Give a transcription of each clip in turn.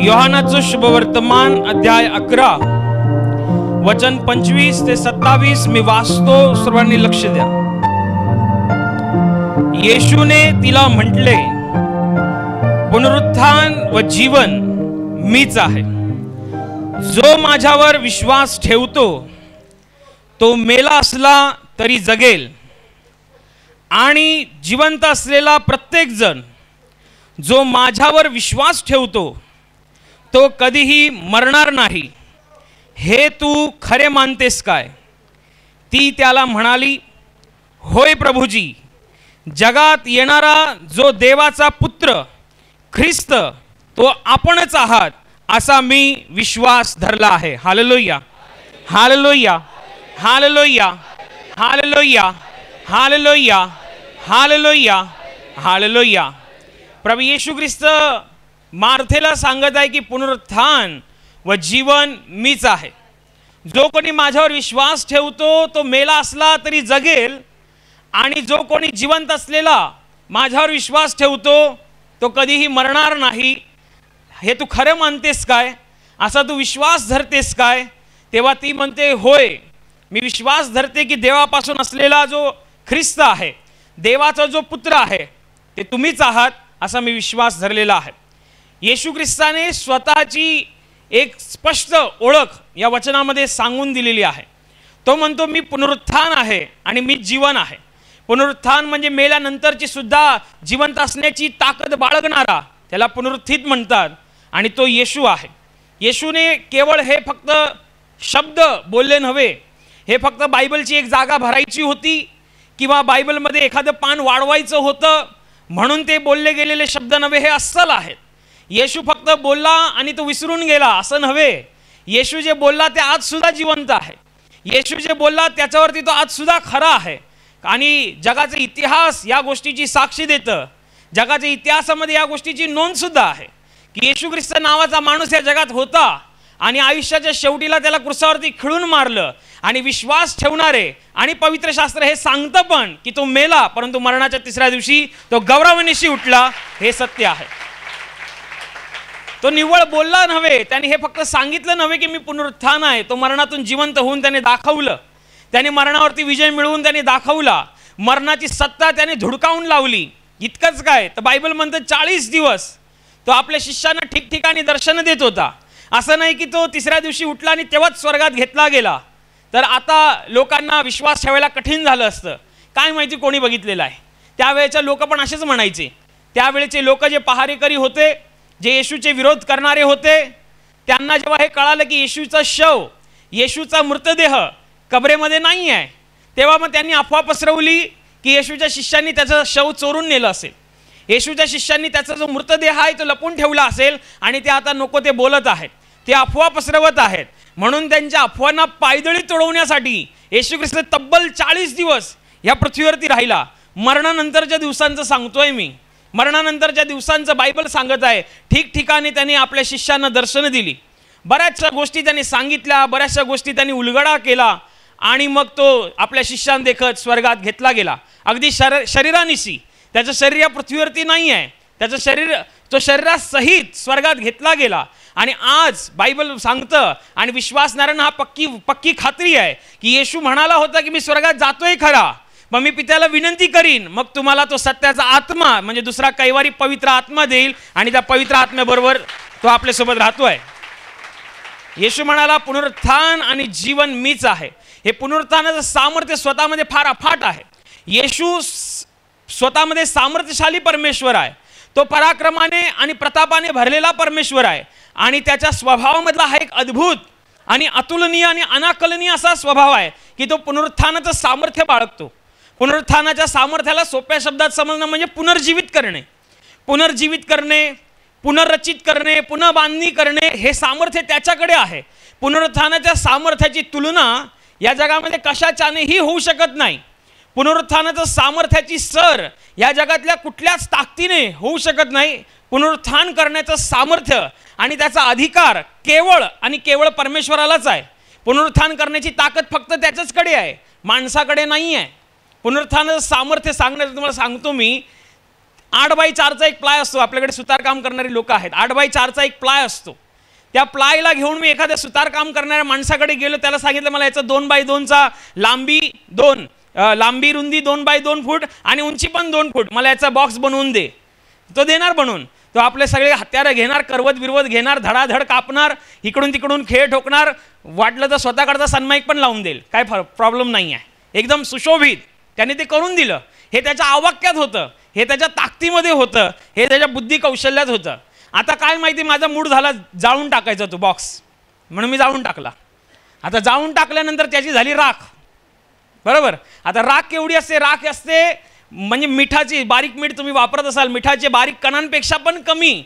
योहानाचं शुभवर्तमान अध्याय 11 वचन 25 ते 27 मी वाचतो, सर्वांनी लक्ष द्या। येशूने तिला म्हटले, पुनरुत्थान व जीवन मीच आहे। जो माझ्यावर विश्वास ठेवतो तो मेला असला तरी जगेल, आणि जिवंत असलेला प्रत्येक जण जो माझ्यावर विश्वास ठेवतो तो कधीही मरणार नाही। हे तू खरे मानतेस काय? ती त्याला म्हणाली, होय प्रभुजी, जगात येणारा जो देवाचा पुत्र ख्रिस्त तो आपणच आहात असा मी विश्वास धरला आहे। Hallelujah, hallelujah, hallelujah, hallelujah, hallelujah, hallelujah, hallelujah. प्रभू येशू ख्रिस्त मार्थेला सांगत आहे की पुनरुत्थान व जीवन मीच आहे। जो कोणी माझ्यावर विश्वास ठेवतो तो मेला असला तरी जगेल, आणि जो कोणी जिवंत असलेला माझ्यावर विश्वास ठेवतो तो कधीही मरणार नाही। हे तू खरं मानतेस काय? असा तू विश्वास धरतेस काय? तेव्हा ती म्हणते, होय, मी विश्वास धरते की देवापासून असलेला जो ख्रिस्त आहे, देवाचा जो पुत्र आहे, ते तुम्हीच आहात असा मी विश्वास धरलेला आहे। येशू ख्रिस्ताने स्वतःची एक स्पष्ट ओळख या वचनामध्ये सांगून दिलेली आहे। तो म्हणतो, मी पुनरुत्थान आहे आणि मी जीवन आहे। पुनरुत्थान म्हणजे मेल्यानंतरची सुद्धा जिवंत असण्याची ताकद बाळगणारा, त्याला पुनरुत्थित म्हणतात, आणि तो येशू आहे। येशूने केवळ हे फक्त शब्द बोलले नव्हे, हे फक्त बायबलची एक जागा भरायची होती किंवा बायबलमध्ये एखादं पान वाढवायचं होतं म्हणून ते बोलले गेलेले शब्द नव्हे, हे अस्सल आहेत। येशू फक्त बोलला आणि तो विसरून गेला असं नव्हे। येशू जे बोलला ते आज सुद्धा जिवंत आहे। येशू जे बोलला त्याच्यावरती तो आज सुद्धा खरा आहे, आणि जगाचा इतिहास या गोष्टीची साक्षी देतं। जगाच्या इतिहासामध्ये या गोष्टीची नोंद सुद्धा आहे की येशू ख्रिस्त नावाचा माणूस या जगात होता, आणि आयुष्याच्या शेवटीला त्याला क्रुसावरती खिळून मारलं, आणि विश्वास ठेवणारे आणि पवित्र शास्त्र हे सांगतं पण की तो मेला, परंतु मरणाच्या तिसऱ्या दिवशी तो गौरवानिशी उठला। हे सत्य आहे। तो निव्वळ बोलला नव्हे, त्याने हे फक्त सांगितलं नव्हे की मी पुनरुत्थान आहे। तो मरणातून जिवंत होऊन त्याने दाखवलं, त्याने मरणावरती विजय मिळवून त्याने दाखवला, मरणाची सत्ता त्याने धुडकावून लावली। इतकंच काय, तर बायबल म्हणतं 40 दिवस तो आपल्या शिष्यांना ठिकठिकाणी दर्शन देत होता। असं नाही की तो तिसऱ्या दिवशी उठला आणि तेव्हाच स्वर्गात घेतला गेला, तर आता लोकांना विश्वास ठेवायला कठीण झालं असतं। काय माहिती कोणी बघितलेलं आहे? त्यावेळेचे लोक पण असेच म्हणायचे। त्यावेळेचे लोक जे पहारेकरी होते, जे येशूचे विरोध करणारे होते, त्यांना जेव्हा हे कळालं की येशूचा शव, येशूचा मृतदेह कबरेमध्ये नाही आहे, तेव्हा मग त्यांनी अफवा पसरवली की येशूच्या शिष्यांनी त्याचं शव चोरून नेलं असेल, येशूच्या शिष्यांनी त्याचा जो मृतदेह आहे तो लपून ठेवला असेल, आणि ते आता नको ते बोलत आहेत, ते अफवा पसरवत आहेत। म्हणून त्यांच्या अफवांना पायदळी तोडवण्यासाठी येशू ख्रिस्त तब्बल 40 दिवस या पृथ्वीवरती राहिला। मरणानंतरच्या दिवसांचं सांगतोय मी, मरणानंतरच्या दिवसांचं बायबल सांगत आहे। ठिकठिकाणी त्यांनी आपल्या शिष्यांना दर्शनं दिली, बऱ्याचशा गोष्टी त्यांनी सांगितल्या, बऱ्याचशा गोष्टी त्यांनी उलगडा केला, आणि मग तो आपल्या शिष्यांदेखत स्वर्गात घेतला गेला। अगदी शरीरानिशी, त्याचं शरीर या पृथ्वीवरती नाही आहे, त्याचं शरीर तो शरीरासहित स्वर्गात घेतला गेला। आणि आज बायबल सांगतं, आणि विश्वासणाऱ्यांना हा पक्की खात्री आहे की येशू म्हणाला होता की मी स्वर्गात जातोय खरा, मग मी पित्याला विनंती करीन, मग तुम्हाला तो सत्याचा आत्मा म्हणजे दुसरा कैवारी पवित्र आत्मा देईल, आणि त्या पवित्र आत्म्याबरोबर तो आपल्यासोबत राहतोय। येशू म्हणाला, पुनरुत्थान आणि जीवन मीच आहे। हे पुनरुत्थानाचं सामर्थ्य स्वतःमध्ये फार अफाट आहे। येशू स्वतःमध्ये सामर्थ्यशाली परमेश्वर आहे। तो पराक्रमाने आणि प्रतापाने भरलेला परमेश्वर आहे, आणि त्याच्या स्वभावामधला हा एक अद्भुत आणि अतुलनीय आणि अनाकलनीय असा स्वभाव आहे की तो पुनरुत्थानाचं सामर्थ्य बाळगतो। पुनरुत्थानाच्या सामर्थ्याला सोप्या शब्दात समजणं म्हणजे पुनर्जीवित करणे, पुनर्जीवित करणे, पुनर्रचित करणे, पुन्हा बांधणी करणे, हे सामर्थ्य त्याच्याकडे आहे। पुनरुत्थानाच्या सामर्थ्याची तुलना या जगामध्ये कशाच्यानेही होऊ शकत नाही। पुनरुत्थानाचं सामर्थ्याची सर या जगातल्या कुठल्याच ताकदीने होऊ शकत नाही। पुनरुत्थान करण्याचं सामर्थ्य आणि त्याचा अधिकार केवळ आणि केवळ परमेश्वरालाच आहे। पुनरुत्थान करण्याची ताकद फक्त त्याच्याचकडे आहे, माणसाकडे नाही आहे। पुनरुत्थानाचं सामर्थ्य सांगण्याचं तुम्हाला सांगतो मी, 8x4चा एक प्लाय असतो, आपल्याकडे सुतारकाम करणारी लोक आहेत, 8x4चा एक प्लाय असतो. त्या प्लायला घेऊन मी एखाद्या सुतारकाम करणाऱ्या माणसाकडे गेलो, त्याला सांगितलं मला याचा 2x2चा लांबी रुंदी 2x2 फूट आणि उंची पण 2 फूट, मला याचा बॉक्स बनवून दे. तो देणार बनवून. तो आपले सगळे हत्यारं घेणार, करवत बिरवत घेणार, धडाधड कापणार, इकडून तिकडून खेळ ठोकणार, वाटलं तर स्वतःकडचा सनमाईक पण लावून देईल, काय प्रॉब्लेम नाही आहे, एकदम सुशोभित. त्याने ते करून दिलं. हे त्याच्या आवाक्यात होतं, हे त्याच्या ताकदीमध्ये होतं, हे त्याच्या बुद्धी कौशल्यात होतं. आता काय माहिती, माझा मूड झाला जाळून टाकायचा तो बॉक्स, म्हणून मी जाळून टाकला. आता जाळून टाकल्यानंतर त्याची झाली राख, बरोबर. आता राख केवढी असते, राख असते म्हणजे मिठाची, बारीक मीठ तुम्ही वापरत असाल, मिठाचे बारीक कणांपेक्षा पण कमी,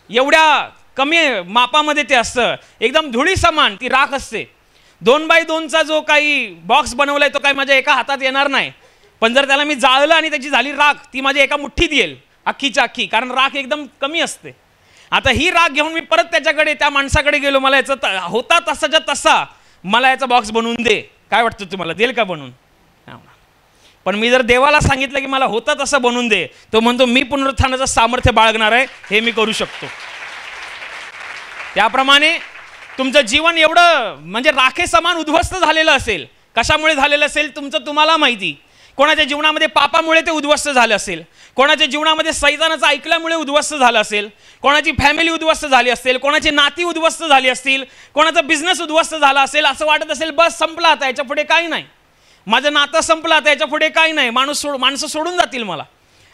एवढ्या कमी मापामध्ये ते असतं, एकदम धुळी समान ती राख असते. 2x2चा जो काही बॉक्स बनवलाय तो काही माझ्या एका हातात येणार नाही, पण जर त्याला मी जाळलं आणि त्याची झाली राख, ती माझ्या एका मुठ्ठीत येईल अख्खीच्या अख्खी, कारण राख एकदम कमी असते. आता ही राख घेऊन मी परत त्याच्याकडे, त्या माणसाकडे गेलो, मला याचा होता तसाच्या तसा मला याचा बॉक्स बनवून दे. काय वाटतं तुम्हाला, देईल का बनवून? पण मी जर देवाला सांगितलं की मला होता तसं बनवून दे, तो म्हणतो मी पुनरुत्थानाचं सामर्थ्य बाळगणार आहे, हे मी करू शकतो. त्याप्रमाणे तुमचं जीवन एवढं म्हणजे राखे समान उद्ध्वस्त झालेलं असेल. कशामुळे झालेलं असेल तुमचं तुम्हाला माहिती. कोणाच्या जीवनामध्ये पापामुळे ते उद्ध्वस्त झालं असेल, कोणाच्या जीवनामध्ये सैतानाचं ऐकल्यामुळे उद्ध्वस्त झालं असेल, कोणाची फॅमिली उद्ध्वस्त झाली असेल, कोणाची नाती उद्ध्वस्त झाली असतील, कोणाचा बिझनेस उद्ध्वस्त झाला असेल. असं वाटत असेल बस संपला, आता याच्या पुढे काही नाही, माझं नातं संपलं, आता याच्या पुढे काही नाही, माणसं सोडून जातील मला,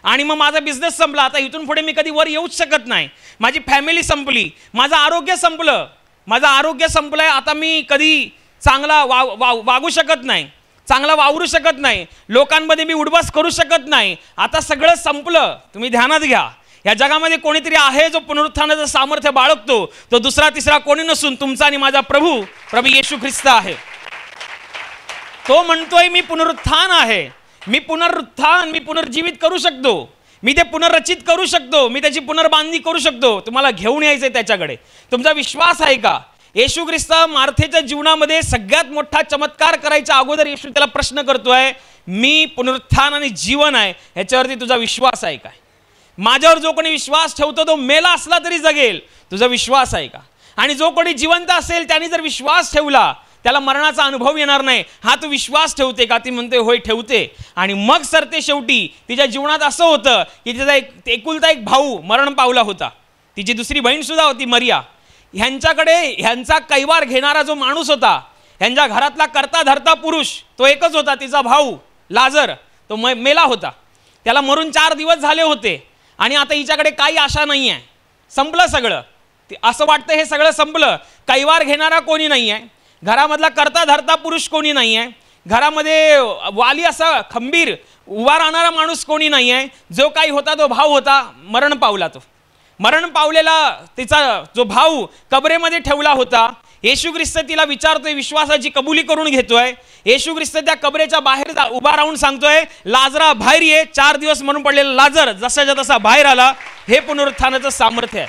आणि मग माझा बिझनेस संपला, आता इथून पुढे मी कधी वर येऊच शकत नाही, माझी फॅमिली संपली, माझं आरोग्य संपलं, माझं आरोग्य संपलंय, आता मी कधी चांगला वागू शकत नाही, चांगला वावरू शकत नाही, लोकांमध्ये मी उडवास करू शकत नाही, आता सगळं संपलं. तुम्ही ध्यानात घ्या, या जगामध्ये कोणीतरी आहे जो पुनरुत्थानाचं सामर्थ्य बाळगतो. तो दुसरा तिसरा कोणी नसून तुमचा आणि माझा प्रभू येशू ख्रिस्त आहे. तो म्हणतोय मी पुनरुत्थान आहे, मी पुनर्जीवित करू शकतो, मी ते पुनर्रचित करू शकतो, मी त्याची पुनर्बांधणी करू शकतो. तुम्हाला घेऊन यायचंय त्याच्याकडे. तुमचा विश्वास आहे का? येशू ख्रिस्त मार्थेच्या जीवनामध्ये सगळ्यात मोठा चमत्कार करायच्या अगोदर येशू त्याला प्रश्न करतोय, मी पुनरुत्थान आणि जीवन आहे, ह्याच्यावरती तुझा विश्वास आहे काय? माझ्यावर जो कोणी विश्वास ठेवतो तो मेला असला तरी जगेल, तुझा विश्वास आहे का? आणि जो कोणी जिवंत असेल त्याने जर विश्वास ठेवला त्याला मरणाचा अनुभव येणार नाही. हा तू विश्वास ठेवते का? ती म्हणते होय ठेवते. आणि मग सरते शेवटी तिच्या जीवनात असं होतं की तिचा एकुलता एक भाऊ मरण पावला होता, तिची दुसरी बहीण सुद्धा होती मरिया. ह्यांचा कैवार घेणारा जो माणूस होता, ह्यांच्या घरातला करता धरता पुरुष तो एकच होता, तिचा भाऊ लाजर. तो मेला होता, त्याला मरून 4 दिवस झाले होते, आणि आता हिच्याकडे काही आशा नाही आहे, संपलं सगळं. असं वाटतं हे सगळं संपलं. कैवार घेणारा कोणी नाही आहे, घरामधला करता धरता पुरुष कोणी नाही आहे, घरामध्ये वाली असा खंबीर उभा राहणारा माणूस कोणी नाही आहे. जो काही होता तो भाऊ होता, मरण पावला. तो मरण पावलेला तिचा जो भाऊ कबरेमध्ये ठेवला होता. येशू ख्रिस्त तिला विचारतोय, विश्वासाची कबुली करून घेतोय. येशू ख्रिस्त त्या कबरेच्या बाहेर उभा राहून सांगतोय, लाजरा बाहेर ये. 4 दिवस मरून पडलेला लाजर जसाच्या तसा बाहेर आला. हे पुनरुत्थानाचं सामर्थ्य आहे.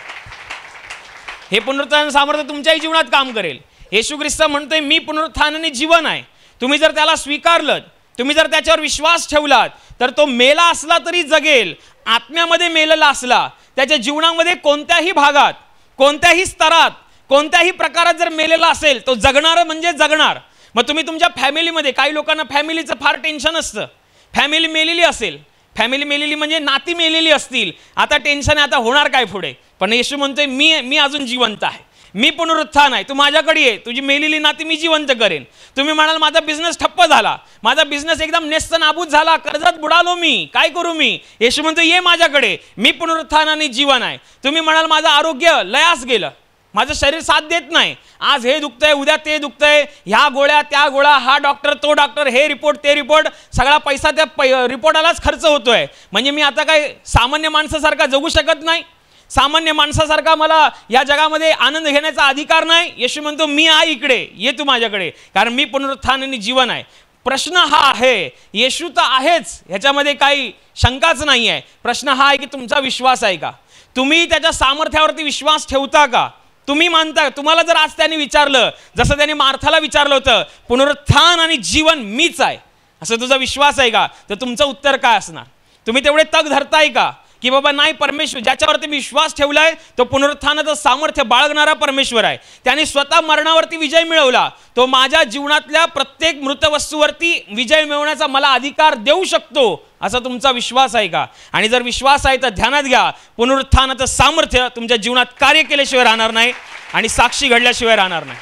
हे पुनरुत्थानाचं सामर्थ्य तुमच्याही जीवनात काम करेल. येशू ख्रिस्त म्हणतोय मी पुनरुत्थान आणि जीवन आहे. तुम्ही जर त्याला स्वीकारलं, तुम्ही जर त्याच्यावर विश्वास ठेवलात, तर तो मेला असला तरी जगेल. आत्म्यामध्ये मेलेला असला, त्याच्या जीवनामध्ये कोणत्याही भागात, कोणत्याही स्तरात, कोणत्याही प्रकारात जर मेलेला असेल, तो जगणार म्हणजे जगणार. मग तुम्ही तुमच्या फॅमिलीमध्ये, काही लोकांना फॅमिलीचं फार टेन्शन असतं. फॅमिली मेलेली असेल, फॅमिली मेलेली म्हणजे नाती मेलेली असतील, आता टेन्शन आहे, आता होणार काय पुढे. पण येशू म्हणतोय मी अजून जिवंत आहे, मी पुनरुत्थान आहे, तू माझ्याकडे ये, तुझी मेलेली नाती मी जिवंत करेन. तुम्ही म्हणाल माझा बिझनेस ठप्प झाला, माझा बिझनेस एकदम नेस्तनाबूत झाला, कर्जात बुडालो मी, काय करू मी? येशू म्हणतो ये माझ्याकडे, मी पुनरुत्थान आणि जीवन आहे. तुम्ही म्हणाल माझं आरोग्य लयास गेलं, माझं शरीर साथ देत नाही, आज हे दुखतंय, उद्या ते दुखतंय, ह्या गोळ्या त्या गोळ्या, हा डॉक्टर तो डॉक्टर, हे रिपोर्ट ते रिपोर्ट, सगळा पैसा त्या रिपोर्टालाच खर्च होतोय, म्हणजे मी आता काय सामान्य माणसासारखा जगू शकत नाही, सामान्य माणसासारखा मला या जगामध्ये आनंद घेण्याचा अधिकार नाही. येशू म्हणतो मी आहे इकडे, ये तू माझ्याकडे, कारण मी पुनरुत्थान आणि जीवन आहे. प्रश्न हा आहे, येशू तर आहेच, ह्याच्यामध्ये काही शंकाच नाही आहे. प्रश्न हा आहे की तुमचा विश्वास आहे का? तुम्ही त्याच्या सामर्थ्यावरती विश्वास ठेवता का? तुम्ही मानता? तुम्हाला जर आज त्यांनी विचारलं, जसं त्यांनी मार्थाला विचारलं होतं, पुनरुत्थान आणि जीवन मीच आहे, असं तुझा विश्वास आहे का? तर तुमचं उत्तर काय असणार? तुम्ही तेवढे तग धरताय का की बाबा नाही, परमेश्वर ज्याच्यावरती मी विश्वास ठेवलाय तो पुनरुत्थानाचं सामर्थ्य बाळगणारा परमेश्वर आहे. त्याने स्वतः मरणावरती विजय मिळवला. तो माझ्या जीवनातल्या प्रत्येक मृत वस्तूवरती विजय मिळवण्याचा मला अधिकार देऊ शकतो. असा तुमचा विश्वास आहे का? आणि जर विश्वास आहे तर ध्यानात घ्या, पुनरुत्थानाचं सामर्थ्य तुमच्या जीवनात कार्य केल्याशिवाय राहणार नाही आणि साक्षी घडल्याशिवाय राहणार नाही.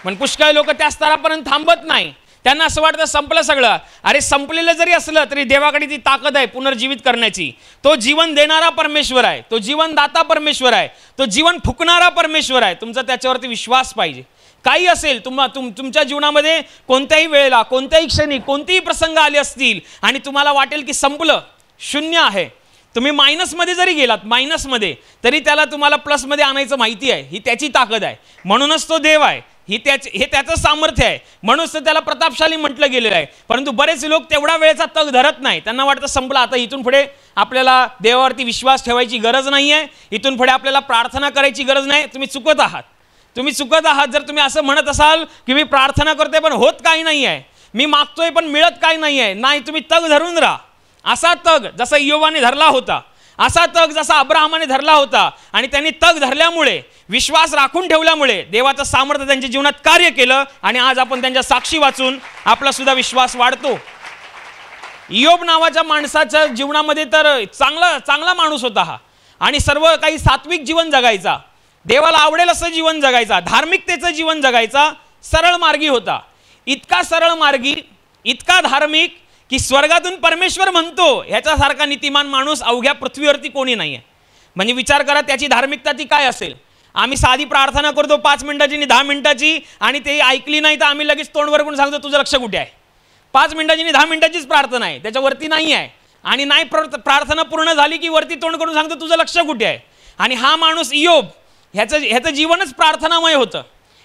पण पुष्कळ लोक त्या स्तरापर्यंत थांबत नाही. त्यांना असं वाटतं संपलं सगळं. अरे संपलेलं जरी असलं तरी देवाकडे ती ताकद आहे पुनर्जीवित करण्याची. तो जीवन देणारा परमेश्वर आहे, तो जीवनदाता परमेश्वर आहे, तो जीवन फुकणारा परमेश्वर आहे. तुमचा त्याच्यावरती विश्वास पाहिजे. काही असेल तुमच्या जीवनामध्ये कोणत्याही वेळेला, कोणत्याही क्षणी, कोणतेही प्रसंग आले असतील आणि तुम्हाला वाटेल की संपलं, शून्य आहे, तुम्ही मायनसमध्ये जरी गेलात, मायनसमध्ये, तरी त्याला तुम्हाला प्लसमध्ये आणायचं माहिती आहे. ही त्याची ताकद आहे, म्हणूनच तो देव आहे. हे त्याचं सामर्थ्य आहे, म्हणूनच त्याला प्रतापशाली म्हटलं गेलेलं आहे. परंतु बरेच लोक तेवढा वेळेचा तग धरत नाही. त्यांना वाटतं संपलं, आता इथून पुढे आपल्याला देवावरती विश्वास ठेवायची गरज नाही आहे, इथून पुढे आपल्याला प्रार्थना करायची गरज नाही. तुम्ही चुकत आहात, तुम्ही चुकत आहात. जर तुम्ही असं म्हणत असाल की मी प्रार्थना करतोय पण होत काही नाही आहे, मी मागतोय पण मिळत काही नाही आहे, नाही, तुम्ही तग धरून राहा. असा तग जसा इयोबाने धरला होता, असा तग जसा अब्राहमाने धरला होता, आणि त्यांनी तग धरल्यामुळे, विश्वास राखून ठेवल्यामुळे देवाचं सामर्थ्य त्यांच्या जीवनात कार्य केलं. आणि आज आपण त्यांच्या साक्षी वाचून आपला सुद्धा विश्वास वाढतो. इयोब नावाच्या माणसाच्या जीवनामध्ये तर चांगला माणूस होता हा, आणि सर्व काही सात्विक जीवन जगायचा, देवाला आवडेल असं जीवन जगायचा, धार्मिकतेचं जीवन जगायचा, सरळ मार्गी होता. इतका सरळ मार्गी, इतका धार्मिक की स्वर्गातून परमेश्वर म्हणतो ह्याच्यासारखा नीतिमान माणूस अवघ्या पृथ्वीवरती कोणी नाही आहे. म्हणजे विचार करा त्याची धार्मिकता ती काय असेल. आम्ही साधी प्रार्थना करतो 5 मिनिटाची आणि 10 मिनिटाची, आणि ते ऐकली नाही तर आम्ही लगेच तोंडवर करून सांगतो तुझं लक्ष कुठे आहे. 5 मिनिटाची आणि 10 मिनिटाचीच प्रार्थना आहे, त्याच्यावरती नाही आहे. आणि नाही प्रार्थना पूर्ण झाली की वरती तोंड करून सांगतो तुझं लक्ष कुठे आहे. आणि हा माणूस इयोब, ह्याचं जीवनच प्रार्थनामय होतं,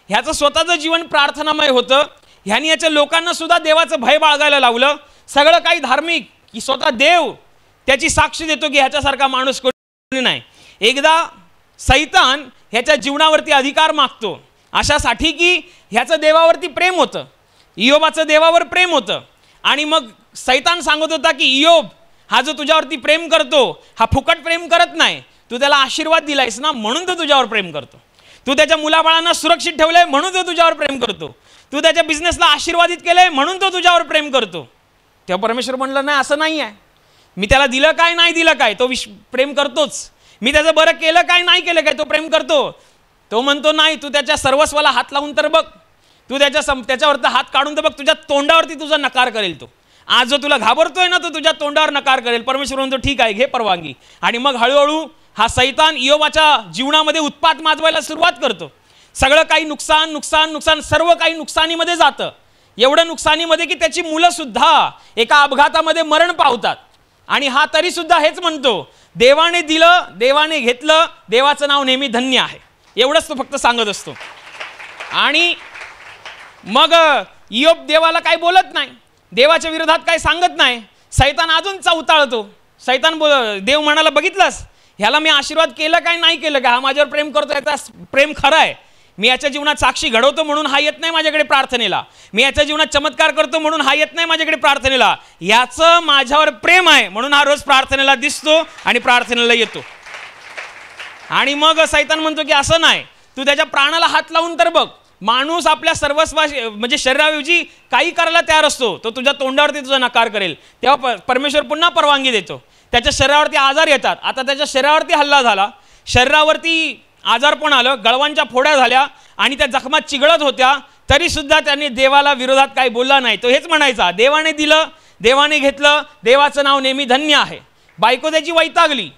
ह्याचं स्वतःचं जीवन प्रार्थनामय होतं. ह्याने याच्या लोकांना सुद्धा देवाचं भय बाळगायला लावलं. सगळं काही धार्मिक, की स्वतः देव त्याची साक्षी देतो की ह्याच्यासारखा माणूस कोणी नाही. एकदा सैतान ह्याच्या जीवनावरती अधिकार मागतो, अशासाठी की ह्याचं देवावरती प्रेम होतं, इयोबाचं देवावर प्रेम होतं. आणि मग सैतान सांगत होता की इयोब हा जो तुझ्यावरती प्रेम करतो हा फुकट प्रेम करत नाही, तू त्याला आशीर्वाद दिलायस ना म्हणून तो तुझ्यावर प्रेम करतो, तू त्याच्या मुलाबाळांना सुरक्षित ठेवलंय म्हणून तो तुझ्यावर प्रेम करतो, तू त्याच्या बिझनेसला आशीर्वादित केलंय म्हणून तो तुझ्यावर प्रेम करतो. तेव्हा परमेश्वर म्हणलं नाही, असं नाही आहे. मी त्याला दिलं काय, नाही दिलं काय, तो प्रेम करतोच. मी त्याचं बरं केलं काय, नाही केलं काय, तो प्रेम करतो. तो म्हणतो नाही, तू त्याच्या सर्वस्वाला हात लावून तर बघ, तू त्याच्यावरती हात काढून तर बघ, तुझ्या तोंडावरती तुझा नकार करेल तो. आज जो तुला घाबरतोय ना, तो तुझ्या तोंडावर नकार करेल. परमेश्वर म्हणतो ठीक आहे, घे परवानगी. आणि मग हळूहळू हा सैतान इयोबाच्या जीवनामध्ये उत्पात माजवायला सुरुवात करतो. सगळं काही नुकसान, सर्व काही नुकसानीमध्ये जातं. एवढं नुकसानीमध्ये की त्याची मुलं सुद्धा एका अपघातामध्ये मरण पावतात. आणि हा तरी सुद्धा हेच म्हणतो, देवाने दिलं, देवाने घेतलं, देवाचं नाव नेहमी धन्य आहे. एवढंच तो फक्त सांगत असतो. आणि मग इयोब देवाला काही बोलत नाही, देवाच्या विरोधात काही सांगत नाही. सैतान अजून चवताळतो. देव म्हणाला बघितलंस, ह्याला मी आशीर्वाद केलं काय, नाही केलं काय, हा माझ्यावर प्रेम करतो, याचा प्रेम खरं आहे. मी याच्या जीवनात साक्षी घडवतो म्हणून हा येत नाही माझ्याकडे प्रार्थनेला, मी याच्या जीवनात चमत्कार करतो म्हणून हा येत नाही माझ्याकडे प्रार्थनेला, याचं माझ्यावर प्रेम आहे म्हणून हा रोज प्रार्थनेला दिसतो आणि प्रार्थनेला येतो. आणि मग सैतान म्हणतो की असं नाही, तू त्याच्या प्राणाला हात लावून तर बघ. माणूस आपल्या सर्वस्वा म्हणजे शरीराऐवजी काही करायला तयार असतो, तो तुझ्या तोंडावरती तुझा नकार करेल. तेव्हा परमेश्वर पुन्हा परवानगी देतो. त्याच्या शरीरावरती आजार येतात. आता त्याच्या शरीरावरती हल्ला झाला, शरीरावरती आजारपण आलं, गळवांच्या फोड्या झाल्या आणि त्या जखमा चिघळत होत्या, तरी सुद्धा त्यांनी देवाला विरोधात काही बोलला नाही. तो हेच म्हणायचा, देवाने दिलं, देवाने घेतलं, देवाचं नाव नेहमी धन्य आहे. बायको त्याची वैतागली,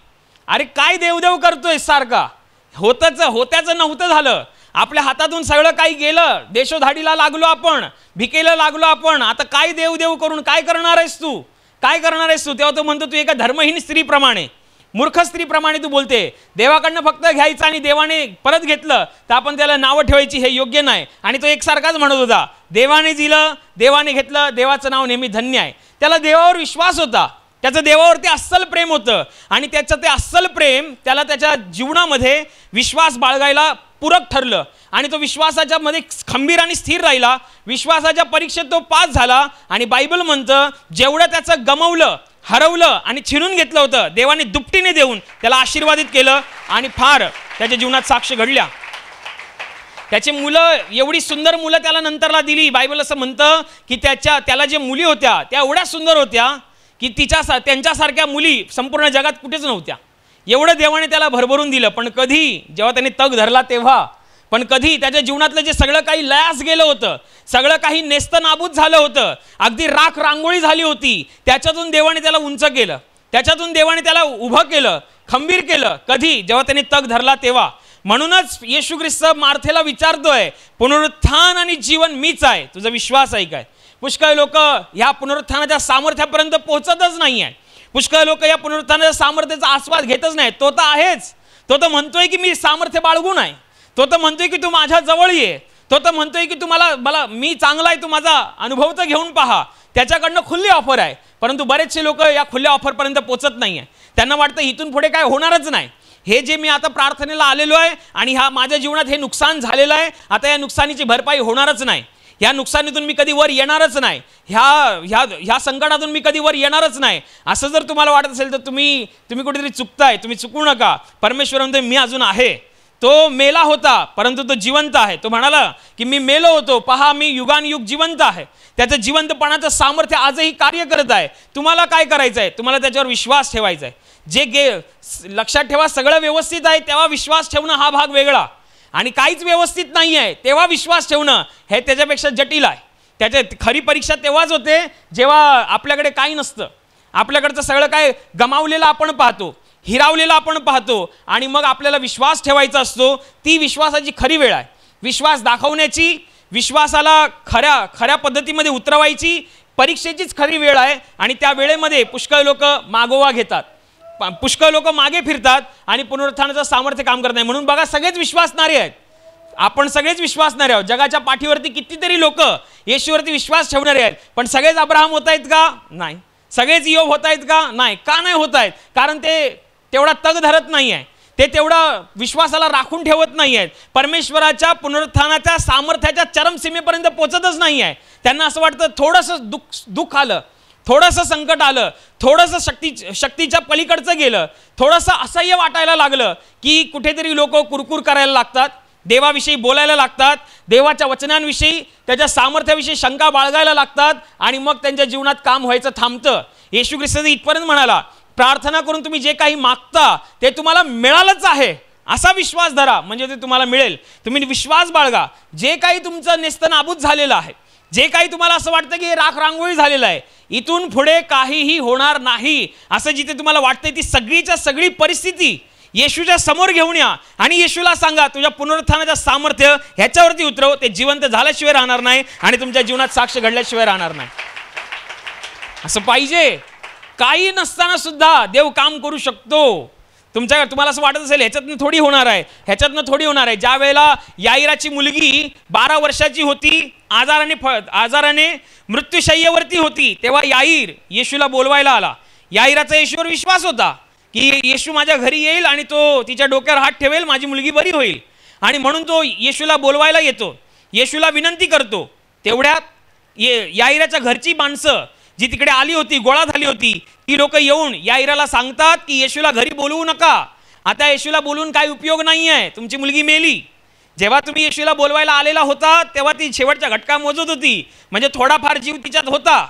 अरे काय देवदेव करतोय सारखा, होत्याचं नव्हतं झालं, आपल्या हातातून सगळं काही गेलं, देशोधाडीला लागलो आपण, भिकेला लागलो आपण, आता काय देवदेव करून काय करणार आहेस तू, काय करणार आहेस तू. तेव्हा तो म्हणतो तू एका धर्महीन स्त्रीप्रमाणे, मूर्ख स्त्रीप्रमाणे तू बोलते. देवाकडनं फक्त घ्यायचं आणि देवाने परत घेतलं तर आपण त्याला नावं ठेवायची, हे योग्य नाही. आणि तो एकसारखाच म्हणत होता, देवाने दिलं, देवाने घेतलं, देवाचं नाव नेहमी धन्य आहे. त्याला देवावर विश्वास होता, त्याचं देवावरती अस्सल प्रेम होतं. आणि त्याचं ते अस्सल प्रेम त्याला त्याच्या जीवनामध्ये विश्वास बाळगायला पूरक ठरलं. आणि तो विश्वासाच्या मध्ये खंबीर आणि स्थिर राहिला. विश्वासाच्या परीक्षेत तो पास झाला. आणि बायबल म्हणतं जेवढं त्याचं गमवलं, हरवलं आणि छिनून घेतलं होतं, देवाने दुपटीने देऊन त्याला आशीर्वादित केलं आणि फार त्याच्या जीवनात साक्ष घडल्या. त्याची मुलं, एवढी सुंदर मुलं त्याला नंतरला दिली. बायबल असं म्हणतं की त्याला जे मुली होत्या त्या एवढ्या सुंदर होत्या की त्यांच्यासारख्या मुली संपूर्ण जगात कुठेच नव्हत्या. एवढं देवाने त्याला भरभरून दिलं. पण कधी जेव्हा त्याने तग धरला तेव्हा, पण कधी त्याच्या जीवनातलं जे सगळं काही लयास गेलं होतं, सगळं काही नेस्तनाबूत झालं होतं, अगदी राख रांगोळी झाली होती, त्याच्यातून देवाने त्याला उंच केलं, त्याच्यातून देवाने त्याला उभं केलं, खंबीर केलं. कधी? जेव्हा त्याने तग धरला तेव्हा. म्हणूनच येशू ख्रिस्त मार्थेला विचारतोय, पुनरुत्थान आणि जीवन मीच आहे, तुझा विश्वास आहे काय? पुष्कळ लोक ह्या पुनरुत्थानाच्या सामर्थ्यापर्यंत पोहोचतच नाही आहे. पुष्कळ लोक या पुनरुत्थानाच्या सामर्थ्याचा आस्वाद घेतच नाही. तो तर आहेच, तो तर म्हणतोय की मी सामर्थ्य बाळगून आहे, तो तर म्हणतोय की तू माझ्या जवळ ये, तो तर म्हणतोय की तू मला मी चांगला आहे, तू माझा अनुभव तर घेऊन पहा. त्याच्याकडनं खुली ऑफर आहे. परंतु बरेचसे लोक या खुल्या ऑफरपर्यंत पोहोचत नाही आहे. त्यांना वाटतं इथून पुढे काय होणारच नाही. हे जे मी आता प्रार्थनेला आलेलो आहे आणि ह्या माझ्या जीवनात हे नुकसान झालेलं आहे, आता या नुकसानीची भरपाई होणारच नाही, ह्या नुकसानीतून मी कधी वर येणारच नाही, ह्या संकटातून मी कधी वर येणारच नाही, असं जर तुम्हाला वाटत असेल तर तुम्ही कुठेतरी चुकताय. तुम्ही चुकू नका. परमेश्वर म्हणतो मी अजून आहे. तो मेला होता परंतु तो जिवंत आहे. तो म्हणाला की मी मेलो होतो, पहा मी युगानुयुग जिवंत आहे. त्याचं जिवंतपणाचं सामर्थ्य आजही कार्य करत आहे. तुम्हाला काय करायचं आहे? तुम्हाला त्याच्यावर विश्वास ठेवायचा आहे. लक्षात ठेवा, सगळं व्यवस्थित आहे तेव्हा विश्वास ठेवणं हा भाग वेगळा, आणि काहीच व्यवस्थित नाही आहे तेव्हा विश्वास ठेवणं हे त्याच्यापेक्षा जटिल आहे. त्याच्यात खरी परीक्षा तेव्हाच होते जेव्हा आपल्याकडे काही नसतं, आपल्याकडचं सगळं काय गमावलेलं आपण पाहतो, हिरावलेलं आपण पाहतो, आणि मग आपल्याला विश्वास ठेवायचा असतो. ती विश्वासाची खरी वेळ आहे. विश्वास दाखवण्याची, विश्वासाला खऱ्या पद्धतीमध्ये उतरवायची परीक्षेचीच खरी वेळ आहे. आणि त्या वेळेमध्ये पुष्कळ लोक मागोवा घेतात, पुष्कळ लोक मागे फिरतात आणि पुनरुत्थानाचं सामर्थ्य काम करत नाही. म्हणून बघा, सगळेच विश्वासणारे आहेत, आपण सगळेच विश्वासणारे आहोत. जगाच्या पाठीवरती कितीतरी लोक येशूवरती विश्वास ठेवणारे आहेत, पण सगळेच अब्राहम होत आहेत का? नाही. सगळेच योब होत आहेत का? नाही. का नाही होत आहेत? कारण ते तेवढा तग धरत नाही आहे, ते तेवढा विश्वासाला राखून ठेवत नाही आहेत, परमेश्वराच्या पुनरुत्थानाच्या सामर्थ्याच्या चरमसीमेपर्यंत पोचतच नाही आहे. त्यांना असं वाटतं थोडंसं दुःख आलं, थोडंसं संकट आलं, थोडंसं शक्तीच्या पलीकडचं गेलं, थोडंसं असह्य वाटायला लागलं की कुठेतरी लोक कुरकुर करायला लागतात, देवाविषयी बोलायला लागतात, देवाच्या वचनांविषयी, त्याच्या सामर्थ्याविषयी शंका बाळगायला लागतात, आणि मग त्यांच्या जीवनात काम व्हायचं थांबतं. येशू ख्रिस्त इथपर्यंत म्हणाला, प्रार्थना करून तुम्ही जे काही मागता ते तुम्हाला मिळालंच आहे असा विश्वास धरा, म्हणजे ते तुम्हाला मिळेल. तुम्ही विश्वास बाळगा. जे काही तुमचं नेस्तनाबूत झालेलं आहे, जे काही तुम्हाला असं वाटतं की हे राख रांगोळी झालेलं आहे, इथून पुढे काहीही होणार नाही असं जिथे तुम्हाला वाटतंय, ती सगळीच्या सगळी परिस्थिती येशूच्या समोर घेऊन या आणि येशूला सांगा, तुझ्या पुनरुत्थानाचं सामर्थ्य ह्याच्यावरती उतरव. ते जिवंत झाल्याशिवाय राहणार नाही आणि तुमच्या जीवनात साक्ष घडल्याशिवाय राहणार नाही. असं पाहिजे. काही नसताना सुद्धा देव काम करू शकतो. तुम्हाला असं वाटत असेल ह्याच्यातनं थोडी होणार आहे, ह्याच्यातनं थोडी होणार आहे. ज्या वेळेला याईराची मुलगी 12 वर्षाची होती, आजाराने मृत्यूशय्येवरती होती, तेव्हा याईर येशूला बोलवायला आला. याईराचा येशूवर विश्वास होता की येशू माझ्या घरी येईल आणि तो तिच्या डोक्यावर हात ठेवेल, माझी मुलगी बरी होईल, आणि म्हणून तो येशूला बोलवायला येतो, येशूला विनंती करतो. तेवढ्यात याईराच्या घरची माणसं जी तिकडे आली होती, गोळा झाली होती, ती लोक येऊन याईराला सांगतात की येशूला घरी बोलवू नका, आता येशूला बोलवून काही उपयोग नाही आहे, तुमची मुलगी मेली. जेव्हा तुम्ही येशूला बोलवायला आलेला होता तेव्हा ती शेवटच्या घटका मोजत होती, म्हणजे थोडाफार जीव तिच्यात होता,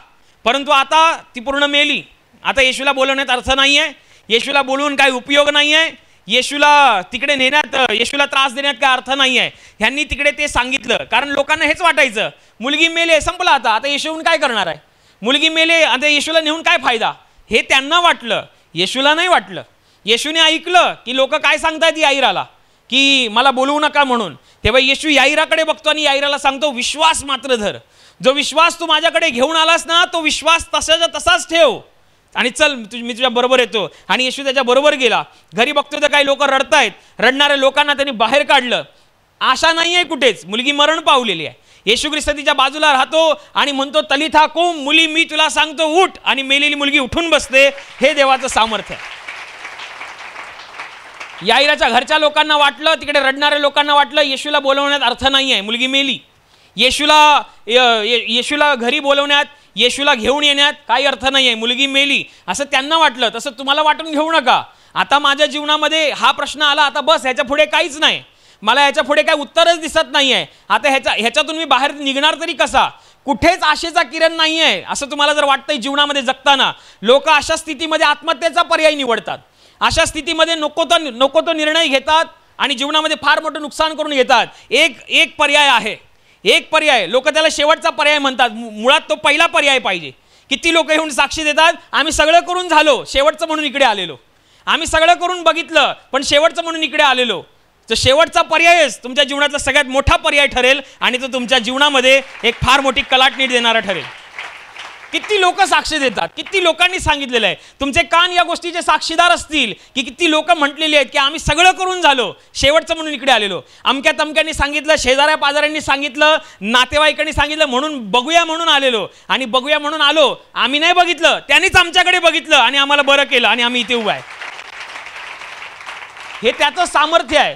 परंतु आता ती पूर्ण मेली. आता येशूला बोलवण्यात अर्थ नाही आहे, येशूला बोलवून काही उपयोग नाही आहे, येशूला तिकडे नेण्यात, येशूला त्रास देण्यात काय अर्थ नाही आहे. ह्यांनी तिकडे ते सांगितलं, कारण लोकांना हेच वाटायचं मुलगी मेले, संपला, आता येशूहून काय करणार आहे, मुलगी मेले, आता येशूला नेऊन काय फायदा, हे त्यांना वाटलं. येशूला नाही वाटलं. येशूने ऐकलं की लोक काय सांगतायत याईराला की मला बोलवू नका म्हणून. तेव्हा येशू याईराकडे बघतो आणि याईराला सांगतो, विश्वास मात्र धर. जो विश्वास तू माझ्याकडे घेऊन आलास ना, तो विश्वास तसाच्या तसाच ठेव आणि चल, मी तुझ्या बरोबर येतो. आणि येशू त्याच्या बरोबर गेला. घरी बघतो तर काही लोक रडतायत. रडणाऱ्या लोकांना त्यांनी बाहेर काढलं. आशा नाही आहे कुठेच, मुलगी मरण पावलेली आहे. येशू ख्रिस्त तिच्या बाजूला राहतो आणि म्हणतो, तलिथा कुम, मुली मी तुला सांगतो उठ, आणि मेलेली मुलगी उठून बसते. हे देवाचं सामर्थ्य आहे. याईराच्या घरच्या लोकांना वाटलं, तिकडे रडणाऱ्या लोकांना वाटलं येशूला बोलवण्यात अर्थ नाही आहे, मुलगी मेली. येशूला घरी बोलवण्यात, येशूला घेऊन येण्यात काही अर्थ नाही आहे, मुलगी मेली असं त्यांना वाटलं, तसं तुम्हाला वाटून घेऊ नका. आता माझ्या जीवनामध्ये हा प्रश्न आला, आता बस ह्याच्या पुढे काहीच नाही, मला ह्याच्या पुढे काही उत्तरच दिसत नाही आहे, आता ह्याच्यातून मी बाहेर निघणार तरी कसा, कुठेच आशेचा किरण नाही आहे असं तुम्हाला जर वाटतंय जीवनामध्ये जगताना, लोक अशा स्थितीमध्ये आत्महत्येचा पर्याय निवडतात. अशा स्थितीमध्ये नको तो निर्णय घेतात आणि जीवनामध्ये फार मोठं नुकसान करून घेतात. एक पर्याय आहे, एक पर्याय, लोक त्याला शेवटचा पर्याय म्हणतात, मुळात तो पहिला पर्याय पाहिजे. किती लोक येऊन साक्षी देतात, आम्ही सगळं करून झालो, शेवटचं म्हणून इकडे आलेलो, आम्ही सगळं करून बघितलं पण शेवटचं म्हणून इकडे आलेलो. तर शेवटचा पर्यायच तुमच्या जीवनातला सगळ्यात मोठा पर्याय ठरेल आणि तो तुमच्या जीवनामध्ये एक फार मोठी कलाटणी देणारा ठरेल. किती लोक साक्षी देतात, किती लोकांनी सांगितलेलं आहे, तुमचे कान या गोष्टीचे साक्षीदार असतील की किती लोक म्हटलेली आहेत की आम्ही सगळं करून झालो, शेवटचं म्हणून इकडे आलेलो. अमक्या तमक्यांनी सांगितलं, शेजाऱ्या पाजाऱ्यांनी सांगितलं, नातेवाईकांनी सांगितलं म्हणून बघूया म्हणून आलेलो, आणि बघूया म्हणून आलो, आम्ही नाही बघितलं, त्यांनीच आमच्याकडे बघितलं आणि आम्हाला बरं केलं आणि आम्ही इथे उभा आहे. हे त्याचं सामर्थ्य आहे,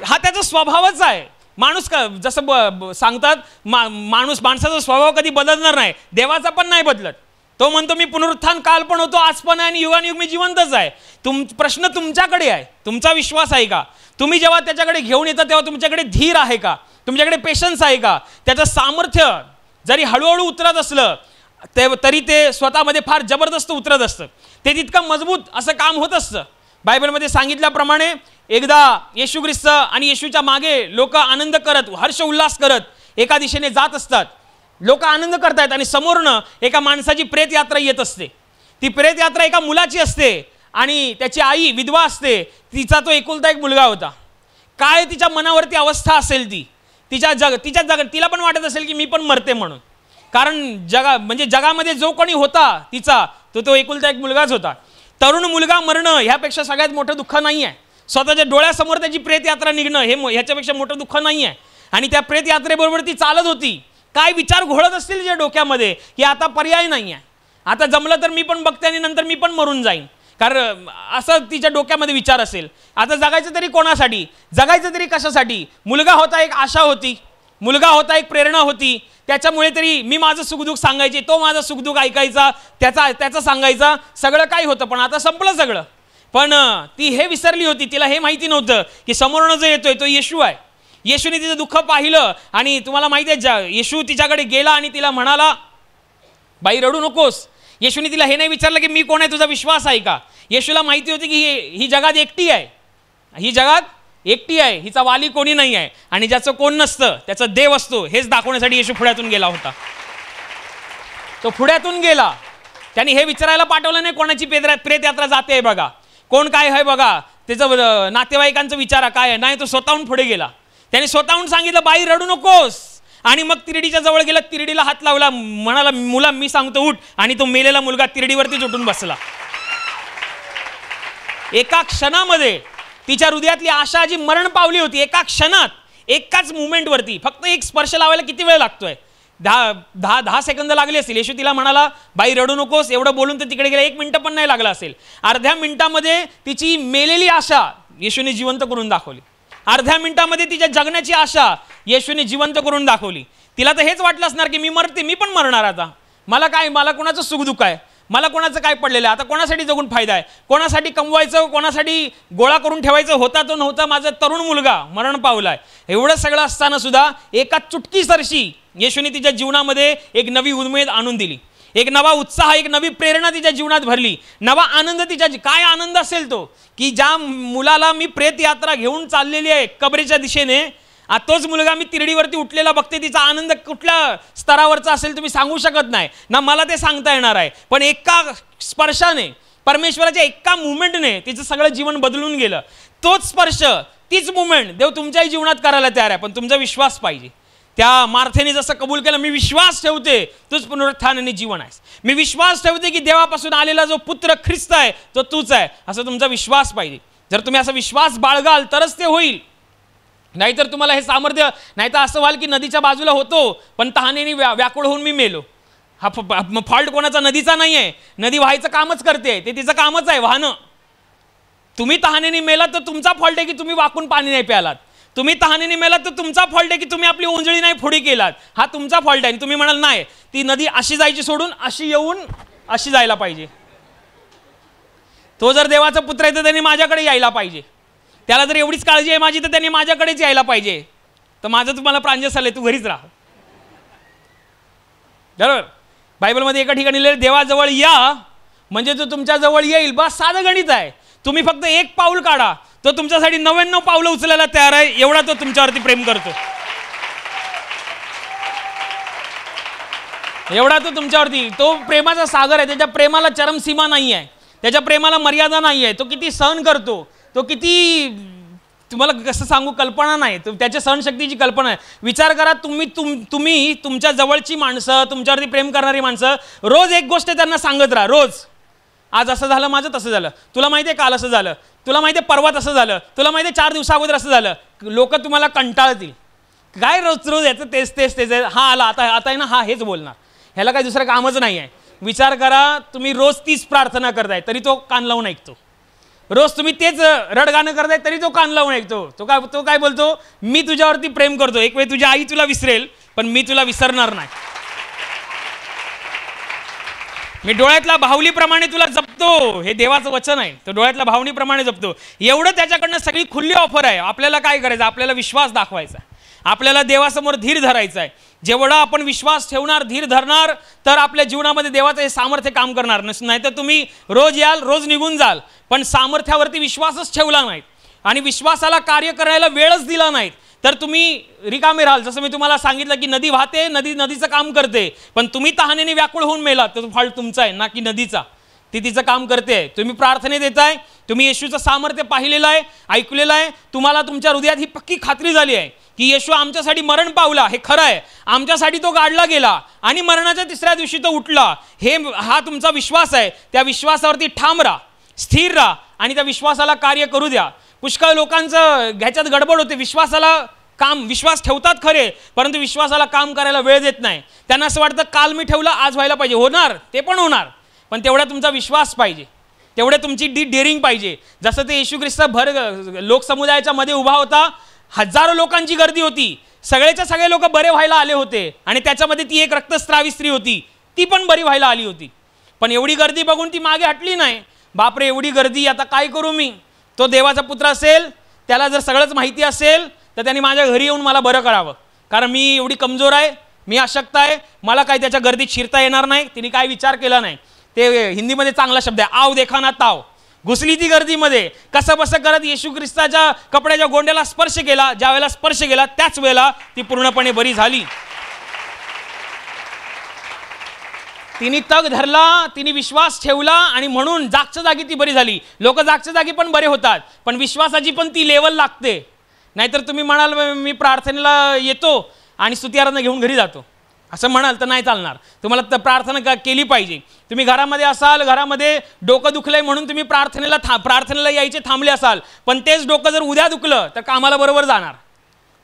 हा त्याचा स्वभावच आहे. माणूस जसं सांगतात, माणसाचा स्वभाव कधी बदलणार नाही, देवाचा पण नाही बदलत. तो म्हणतो मी पुनरुत्थान काल पण होतो, आज पण आहे आणि युगानुयुग मी जिवंतच आहे. प्रश्न तुमच्याकडे आहे, तुमचा विश्वास आहे का? तुम्ही जेव्हा त्याच्याकडे घेऊन येता तेव्हा तुमच्याकडे धीर आहे का? तुमच्याकडे पेशन्स आहे का? त्याचं सामर्थ्य जरी हळूहळू उतरत असलं तरी ते स्वतःमध्ये फार जबरदस्त उतरत असतं, ते तितकं मजबूत असं काम होत असतं. बायबलमध्ये सांगितल्याप्रमाणे एकदा येशू ख्रिस्त आणि येशूच्या मागे लोक आनंद करत, हर्ष उल्हास करत एका दिशेने जात असतात. लोक आनंद करतायत आणि समोरनं एका माणसाची प्रेत यात्रा येत असते. ती प्रेत यात्रा एका मुलाची असते आणि त्याची आई विधवा असते. तिचा तो एकुलता एक मुलगा होता. काय तिच्या मनावरती अवस्था असेल ती, तिला पण वाटत असेल की मी पण मरते म्हणून, कारण जगामध्ये जो कोणी होता तिचा तो एकुलता एक मुलगाच होता. तरुण मुलगा मरणं ह्यापेक्षा सगळ्यात मोठं दुःख नाही आहे. स्वतःच्या डोळ्यासमोर त्याची प्रेत यात्रा निघणं ह्याच्यापेक्षा मोठं दुःख नाही आहे. आणि त्या प्रेत यात्रेबरोबर ती चालत होती. काय विचार घोळत असतील तिच्या डोक्यामध्ये की आता पर्याय नाही आहे, आता जमलं तर मी पण बघते आणि नंतर मी पण मरून जाईन, कारण असं तिच्या डोक्यामध्ये विचार असेल. आता जगायचं तरी कोणासाठी, जगायचं तरी कशासाठी? मुलगा होता, एक आशा होती, मुलगा होता, एक प्रेरणा होती, त्याच्यामुळे तरी मी माझं सुखदुःख सांगायचे, तो माझं सुखदुःख ऐकायचा, त्याचा सांगायचा, सगळं काय होतं. पण आता संपलं सगळं. पण ती हे विसरली होती, तिला हे माहिती नव्हतं की समोरनं जो येतोय तो येशू आहे. येशूने तिचं दुःख पाहिलं आणि तुम्हाला माहिती आहे, येशू तिच्याकडे गेला आणि तिला म्हणाला, बाई रडू नकोस. येशूने तिला हे नाही विचारलं की मी कोण आहे, तुझा विश्वास आहे का? येशूला माहिती होती की ही जगात एकटी आहे, ही जगात एकटी आहे, हिचा वाली कोणी नाही आहे आणि ज्याचं कोण नसतं त्याचा देव असतो हेच दाखवण्यासाठी येशू पुढ्यातून गेला होता. तो पुढ्यातून गेला, त्यांनी हे विचारायला पाठवलं नाही कोणाची प्रेत यात्रा जाते बघा, कोण काय आहे बघा, त्याचं नातेवाईकांचं विचारा काय आहे, नाही तो स्वतःहून पुढे गेला. त्याने स्वतःहून सांगितलं, बाई रडू नकोस. आणि मग तिरडीच्या जवळ गेला, तिरडीला हात लावला, म्हणाला, मुला मी सांगतो उठ. आणि तो मेलेला मुलगा तिरडीवरतीच उठून बसला. एका क्षणामध्ये तिच्या हृदयातली आशा जी मरण पावली होती, एका क्षणात, एकाच मुवमेंटवरती, फक्त एक स्पर्श लावायला किती वेळ लागतोय? 10 सेकंद लागले असतील. येशू तिला म्हणाला, बाई रडू नकोस. एवढं बोलून तर तिकडे गेला, 1 मिनिट पण नाही लागला असेल. अर्ध्या मिनिटामध्ये तिची मेलेली आशा येशूने जिवंत करून दाखवली. अर्ध्या मिनिटामध्ये तिच्या जगण्याची आशा येशूने जिवंत करून दाखवली. तिला तर हेच वाटलं असणार की मी मरते, मी पण मरणार, आता मला काय, मला कोणाचं सुखदुःख आहे, मला कोणाचं काय पडलेलं आहे, आता कोणासाठी जगून फायदा आहे, कोणासाठी कमवायचं, कोणासाठी गोळा करून ठेवायचं, होता तो नव्हता, माझा तरुण मुलगा मरण पावलाय. एवढं सगळं असताना सुद्धा एका चुटकीसरशी येशूने तिच्या जीवनामध्ये एक नवी उमेद आणून दिली, एक नवा उत्साह, एक नवी प्रेरणा तिच्या जीवनात भरली, नवा आनंद. तिच्या काय आनंद असेल तो, की ज्या मुलाला मी प्रेत यात्रा घेऊन चाललेली आहे कबरेच्या दिशेने, तोच मुलगा मी तिरडीवरती उठलेला बघते. तिचा आनंद कुठल्या स्तरावरचा असेल तुम्ही सांगू शकत नाही ना, मला ते सांगता येणार आहे. पण एका स्पर्शाने, परमेश्वराच्या एका मुवमेंटने तिचं सगळं जीवन बदलून गेलं. तोच स्पर्श, तीच मुवमेंट देव तुमच्याही जीवनात करायला तयार आहे, पण तुमचा विश्वास पाहिजे. त्या मार्थेने जसं कबूल केलं, मी विश्वास ठेवते तूच पुनरुत्थान आणि जीवन आहेस, मी विश्वास ठेवते की देवापासून आलेला जो पुत्र ख्रिस्त आहे तो तूच आहे, असा तुमचा विश्वास पाहिजे. जर तुम्ही असा विश्वास बाळगाल तरच ते होईल. नाहीतर तुम्हाला हे सामर्थ्य, नाहीतर असं व्हाल की नदीच्या बाजूला होतो पण तहानेने व्याकुळ होऊन मी मेलो. हा फॉल्ट कोणाचा नदीचा नाही आहे, नदी व्हायचं कामच करते, ते तिचं कामच आहे वाहनं. तुम्ही तहानेने मेलात तर तुमचा फॉल्ट आहे की तुम्ही वाकून पाणी नाही प्यालात. तुम्ही तहानेने मेलात तर तुमचा फॉल्ट आहे की तुम्ही आपली ओंजळी नाही पुढे केलात, हा तुमचा फॉल्ट आहे. तुम्ही म्हणाल नाही, ती नदी अशी जायची सोडून अशी येऊन अशी जायला पाहिजे. तो जर देवाचा पुत्र आहे तर त्यांनी माझ्याकडे यायला पाहिजे. त्याला जर एवढीच काळजी आहे माझी तर त्यांनी माझ्याकडेच यायला पाहिजे. तर माझं तुम्हाला प्रांजस आलंय, तू घरीच राहा. बरोबर. बायबलमध्ये एका ठिकाणी लिहिलं, देवाजवळ या म्हणजे तो तुमच्या जवळ येईल. बस साधं गणित आहे. तुम्ही फक्त एक पाऊल काढा, तो तुमच्यासाठी 99 पावलं उचलायला तयार आहे. एवढा तो तुमच्यावरती प्रेम करतो. एवढा तो तुमच्यावरती, तो प्रेमाचा सागर आहे. त्याच्या प्रेमाला चरमसीमा नाही आहे, त्याच्या प्रेमाला मर्यादा नाही आहे. तो किती सहन करतो, तो किती, तुम्हाला कसं सांगू, कल्पना नाही. त्याच्या सहनशक्तीची कल्पना आहे. विचार करा, तुम्ही तुमच्या जवळची माणसं, तुमच्यावरती प्रेम करणारी माणसं, रोज एक गोष्ट त्यांना सांगत राहा. रोज, आज असं झालं, माझं तसं झालं, तुला माहिती आहे काल असं झालं, तुला माहिती आहे परवा तसं झालं, तुला माहिती आहे 4 दिवसा अगोदर असं झालं. लोक तुम्हाला कंटाळतील. काय रोज रोज याचं तेच हा आला, आता आहे ना, हा हेच बोलणार, ह्याला काही दुसरं कामच नाही आहे. विचार करा, तुम्ही रोज 30 प्रार्थना करताय तरी तो कान लावून ऐकतो. रोज तुम्ही तेच रडगाणं करताय तरी तो कान लावून ऐकतो. तो काय बोलतो, मी तुझ्यावरती प्रेम करतो. एक वेळ तुझी आई तुला विसरेल पण मी तुला विसरणार नाही. मी डोळ्यातल्या भावलीप्रमाणे तुला जपतो. हे देवाचं वचन आहे. तो डोळ्यातल्या भावनीप्रमाणे जपतो. एवढं त्याच्याकडनं सगळी खुली ऑफर आहे. आपल्याला काय करायचं, आपल्याला विश्वास दाखवायचा, आपल्याला देवासमोर धीर धरायचा आहे. जेवढा आपण विश्वास ठेवणार, धीर धरणार, तर आपल्या जीवनामध्ये देवाचं हे सामर्थ्य काम करणार. नाही तर तुम्ही रोज याल, रोज निघून जाल, पण सामर्थ्यावरती विश्वासच ठेवला नाहीत आणि विश्वासाला कार्य करायला वेळच दिला नाहीत, तर तुम्ही रिकामे राहाल. जसं मी तुम्हाला सांगितलं की नदी वाहते, नदीचं काम करते, पण तुम्ही तहानेने व्याकुळ होऊन मेलात तर फॉल्ट तुमचा आहे ना की नदीचा. ती तिचं काम करते. तुम्ही प्रार्थनेत येताय, तुम्ही येशूचं सामर्थ्य पाहिलेलं आहे, ऐकलेलं आहे, तुम्हाला तुमच्या हृदयात ही पक्की खात्री झाली आहे की येशू आमच्यासाठी मरण पावला, हे खरं आहे, आमच्यासाठी तो गाडला गेला आणि मरणाच्या 3ऱ्या दिवशी तो उठला. हा तुमचा विश्वास आहे. त्या विश्वासावरती ठाम राहा, स्थिर राहा आणि त्या विश्वासाला कार्य करू द्या. पुष्कळ लोकांचं ह्याच्यात गडबड होते. विश्वास ठेवतात खरे, परंतु विश्वासाला काम करायला वेळ देत नाही. त्यांना असं वाटतं काल मी ठेवलं, आज व्हायला पाहिजे. होणार, ते पण होणार, पण तेवढा तुमचा विश्वास पाहिजे, तेवढे तुमची डेअरिंग पाहिजे. जसं ते येशू ख्रिस्त भर लोकसमुदायाच्या मध्ये उभा होता, हजारो लोकांची गर्दी होती, सगळेच्या सगळे लोक बरे व्हायला आले होते आणि त्याच्यामध्ये ती एक रक्तस्रावी स्त्री होती, ती पण बरी व्हायला आली होती. पण एवढी गर्दी बघून ती मागे हटली नाही. बापरे, एवढी गर्दी, आता काय करू मी. तो देवाचा पुत्र असेल, त्याला जर सगळंच माहिती असेल तर त्यांनी माझ्या घरी येऊन मला बरं करावं, कारण मी एवढी कमजोर आहे, मी अशक्त आहे, मला काय त्याच्या गर्दीत शिरता येणार नाही. तिने काय विचार केला नाही. ते हिंदीमध्ये चांगला शब्द आहे, आव देखा ना ताव. घुसली ती गर्दीमध्ये, कसं बसं करत येशू ख्रिस्ताच्या कपड्याच्या गोंड्याला स्पर्श केला. ज्या वेळेला स्पर्श केला त्याच वेळेला ती पूर्णपणे बरी झाली. तिने तग धरला, तिने विश्वास ठेवला आणि म्हणून जागच्या जागी ती बरी झाली. लोक जागच्या जागी पण बरे होतात, पण विश्वासाची पण ती लेवल लागते. नाहीतर तुम्ही म्हणाल मी प्रार्थनेला येतो आणि स्तुतिआराधना घेऊन घरी जातो, असं म्हणाल तर नाही चालणार. तुम्हाला प्रार्थना केली पाहिजे. तुम्ही घरामध्ये असाल, घरामध्ये डोकं दुखलंय म्हणून तुम्ही प्रार्थनेला यायचे थांबले असाल, पण तेच डोकं जर उद्या दुखलं तर कामाला बरोबर जाणार,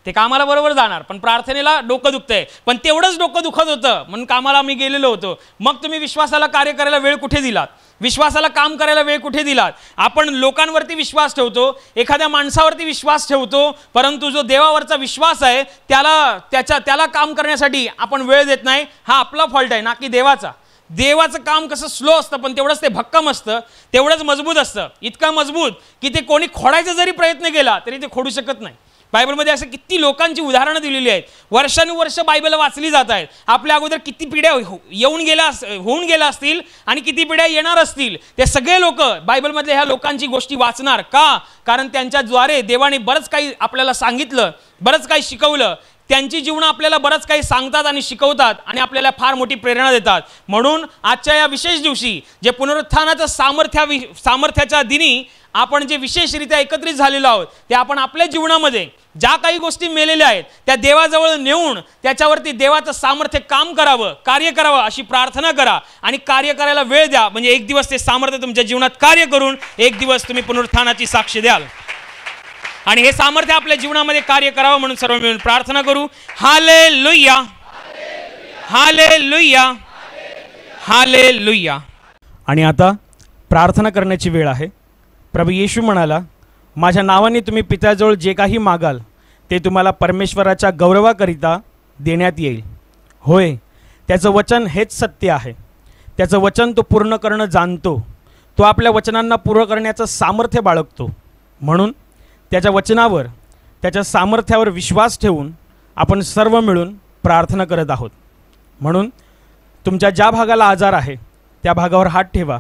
ते कामाला बरोबर जाणार. पण प्रार्थनेला डोकं दुखतंय, पण तेवढंच डोकं दुखत होतं म्हणून कामाला मी गेलेलो होतो. मग तुम्ही विश्वासाला कार्य करायला वेळ कुठे दिलात, विश्वासाला काम करायला वेळ कुठे दिलात. आपण लोकांवरती विश्वास ठेवतो, एखाद्या माणसावरती विश्वास ठेवतो, परंतु जो देवावरचा विश्वास आहे त्याला काम करण्यासाठी आपण वेळ देत नाही. हा आपला फॉल्ट आहे ना की देवाचा. देवाचं काम कसं स्लो असतं पण तेवढंच ते भक्कम असतं, तेवढंच मजबूत असतं. इतका मजबूत की ते कोणी खोडायचा जरी प्रयत्न केला तरी ते खोडू शकत नाही. बायबलमध्ये असं किती लोकांची उदाहरणं दिलेली आहेत. वर्षानुवर्ष बायबल वाचली जात आहेत. आपल्या अगोदर किती पिढ्या होऊन गेल्या असतील आणि किती पिढ्या येणार असतील, ते सगळे लोक बायबलमधल्या ह्या लोकांची गोष्टी वाचणार का, कारण त्यांच्याद्वारे देवाने बरंच काही आपल्याला सांगितलं, बरंच काही शिकवलं. त्यांची जीवनं आपल्याला बरंच काही सांगतात आणि शिकवतात आणि आपल्याला फार मोठी प्रेरणा देतात. म्हणून आजच्या या विशेष दिवशी जे पुनरुत्थानाचं सामर्थ्याच्या दिनी आपण जे विशेषरित्या एकत्रित झालेलो आहोत, ते आपण आपल्या जीवनामध्ये ज्या काही गोष्टी मेलेल्या आहेत त्या देवाजवळ नेऊन त्याच्यावरती देवाचं सामर्थ्य काम करावं, कार्य करावं अशी प्रार्थना करा आणि कार्य करायला वेळ द्या. म्हणजे एक दिवस ते सामर्थ्य तुमच्या जीवनात कार्य करून एक दिवस तुम्ही पुनरुत्थानाची साक्ष द्याल आणि हे सामर्थ्य आपल्या जीवनामध्ये कार्य करावं. म्हणून सर्व मिळून प्रार्थना करू. Hallelujah, hallelujah, hallelujah. आणि आता प्रार्थना करण्याची वेळ आहे. प्रभू येशू म्हणाला, माझ्या नावाने तुम्ही पित्याजवळ जे काही मागाल ते तुम्हाला परमेश्वराच्या गौरवाकरिता देण्यात येईल. होय, त्याचं वचन हेच सत्य आहे. त्याचं वचन तो पूर्ण करणं जाणतो. तो आपल्या वचनांना पूर्ण करण्याचं सामर्थ्य बाळगतो. म्हणून त्याच्या वचनावर, त्याच्या सामर्थ्यावर विश्वास ठेवून आपण सर्व मिळून प्रार्थना करत आहोत. म्हणून तुमच्या ज्या भागाला आजार आहे त्या भागावर हात ठेवा.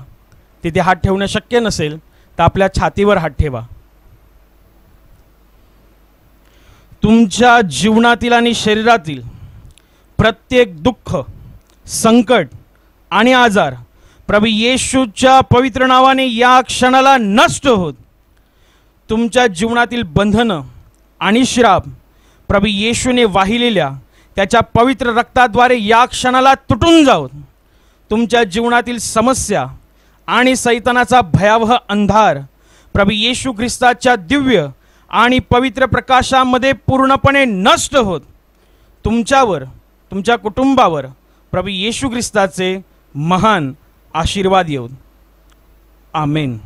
तिथे हात ठेवणं शक्य नसेल तर आपल्या छातीवर हात ठेवा. तुमच्या जीवनातील आणि शरीरातील प्रत्येक दुःख, संकट आणि आजार प्रभू येशूच्या पवित्र नावाने या क्षणाला नष्ट होत. तुमच्या जीवनातील बंधनं आणि श्राप प्रभू येशूने वाहिलेल्या त्याच्या पवित्र रक्ताद्वारे या क्षणाला तुटून जावत. तुमच्या जीवनातील समस्या आणि सैतानाचा भयावह अंधार प्रभू येशू ख्रिस्ताच्या दिव्य आणि पवित्र प्रकाशामध्ये पूर्णपणे नष्ट होत. तुमच्यावर, तुमच्या कुटुंबावर प्रभू येशू ख्रिस्ताचे महान आशीर्वाद येऊ. आमेन.